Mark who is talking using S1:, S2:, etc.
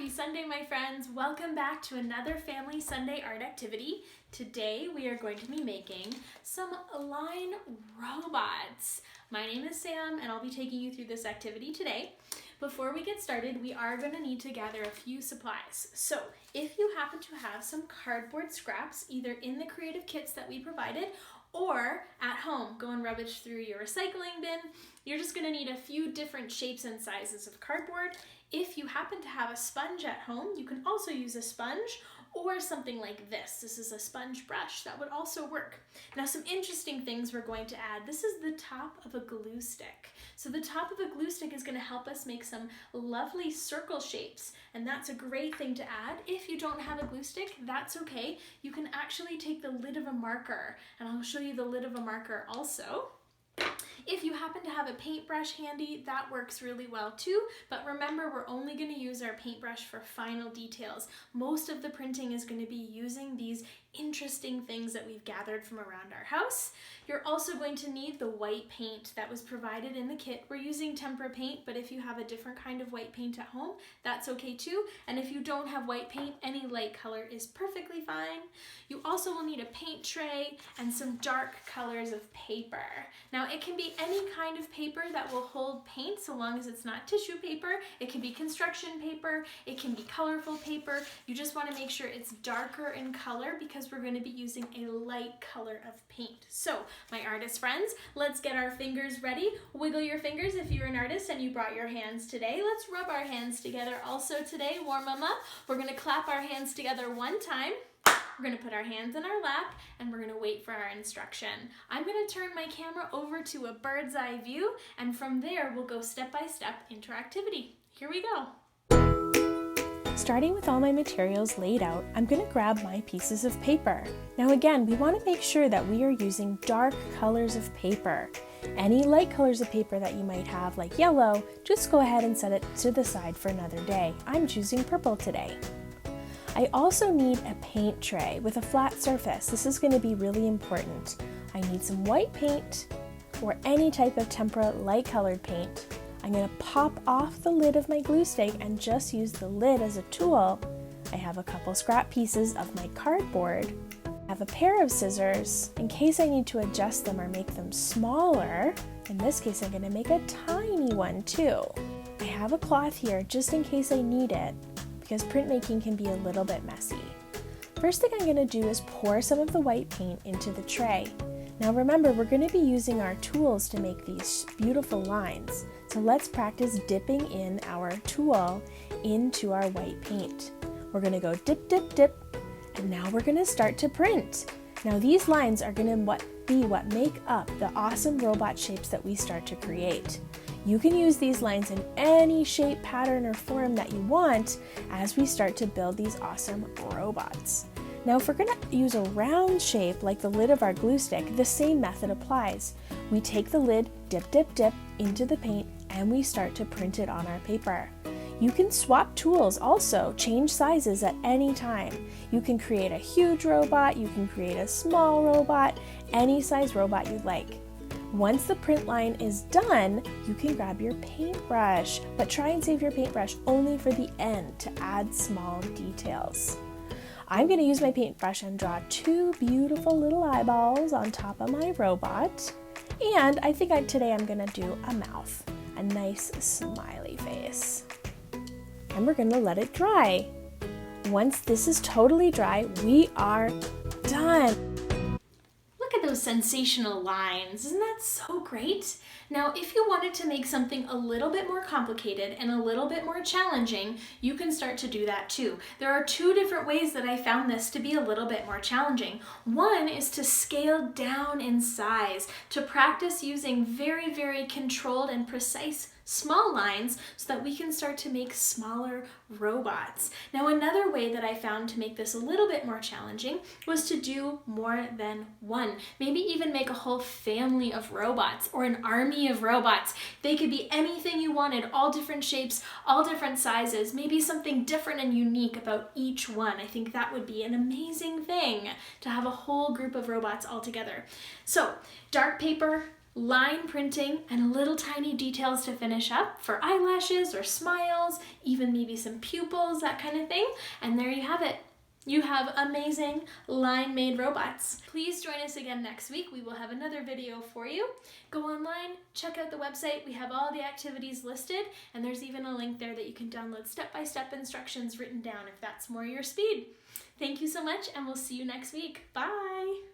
S1: Happy Sunday, my friends. Welcome back to another Family Sunday art activity. Today we are going to be making some line robots. My name is Sam and I'll be taking you through this activity today. Before we get started, we are going to need to gather a few supplies. So if you happen to have some cardboard scraps, either in the creative kits that we provided or at home, go and rubbish through your recycling bin. You're just going to need a few different shapes and sizes of cardboard. If you happen to have a sponge at home, you can also use a sponge or something like this. This is a sponge brush. That would also work. Now, some interesting things we're going to add. This is the top of a glue stick. So the top of a glue stick is going to help us make some lovely circle shapes, and that's a great thing to add. If you don't have a glue stick, that's okay. You can actually take the lid of a marker, and I'll show you the lid of a marker also. If you happen to have a paintbrush handy, that works really well too, but remember, we're only going to use our paintbrush for final details. Most of the printing is going to be using these interesting things that we've gathered from around our house. You're also going to need the white paint that was provided in the kit. We're using tempera paint, but if you have a different kind of white paint at home, that's okay too. And if you don't have white paint, any light color is perfectly fine. You also will need a paint tray and some dark colors of paper. Now, it can be any kind of paper that will hold paint so long as it's not tissue paper. It can be construction paper, it can be colorful paper. You just want to make sure it's darker in color because we're going to be using a light color of paint. So, my artist friends, let's get our fingers ready. Wiggle your fingers if you're an artist and you brought your hands today. Let's rub our hands together also today, warm them up. We're going to clap our hands together one time. We're going to put our hands in our lap and we're going to wait for our instruction. I'm going to turn my camera over to a bird's eye view, and from there we'll go step by step into our activity. Here we go.
S2: Starting with all my materials laid out, I'm going to grab my pieces of paper. Now again, we want to make sure that we are using dark colors of paper. Any light colors of paper that you might have, like yellow, just go ahead and set it to the side for another day. I'm choosing purple today. I also need a paint tray with a flat surface. This is going to be really important. I need some white paint or any type of tempera light colored paint. I'm going to pop off the lid of my glue stick and just use the lid as a tool. I have a couple scrap pieces of my cardboard. I have a pair of scissors in case I need to adjust them or make them smaller. In this case, I'm going to make a tiny one too. I have a cloth here just in case I need it, because printmaking can be a little bit messy. First thing I'm going to do is pour some of the white paint into the tray. Now remember, we're going to be using our tools to make these beautiful lines. So let's practice dipping in our tool into our white paint. We're going to go dip, dip, dip, and now we're going to start to print. Now these lines are going to be what make up the awesome robot shapes that we start to create. You can use these lines in any shape, pattern, or form that you want as we start to build these awesome robots. Now, if we're going to use a round shape like the lid of our glue stick, the same method applies. We take the lid, dip, dip, dip into the paint, and we start to print it on our paper. You can swap tools also, change sizes at any time. You can create a huge robot, you can create a small robot, any size robot you'd like. Once the print line is done, you can grab your paintbrush, but try and save your paintbrush only for the end to add small details. I'm going to use my paintbrush and draw two beautiful little eyeballs on top of my robot. And I think today I'm going to do a mouth, a nice smiley face. And we're going to let it dry. Once this is totally dry, we are done.
S1: Those sensational lines. Isn't that so great? Now, if you wanted to make something a little bit more complicated and a little bit more challenging, you can start to do that too. There are two different ways that I found this to be a little bit more challenging. One is to scale down in size, to practice using very, very controlled and precise small lines so that we can start to make smaller robots. Now, another way that I found to make this a little bit more challenging was to do more than one. Maybe even make a whole family of robots or an army of robots. They could be anything you wanted, all different shapes, all different sizes, maybe something different and unique about each one. I think that would be an amazing thing to have a whole group of robots all together. So, dark paper, line printing, and little tiny details to finish up for eyelashes or smiles, even maybe some pupils, that kind of thing. And there you have it. You have amazing line-made robots. Please join us again next week. We will have another video for you. Go online, check out the website. We have all the activities listed, and there's even a link there that you can download step-by-step instructions written down if that's more your speed. Thank you so much, and we'll see you next week. Bye!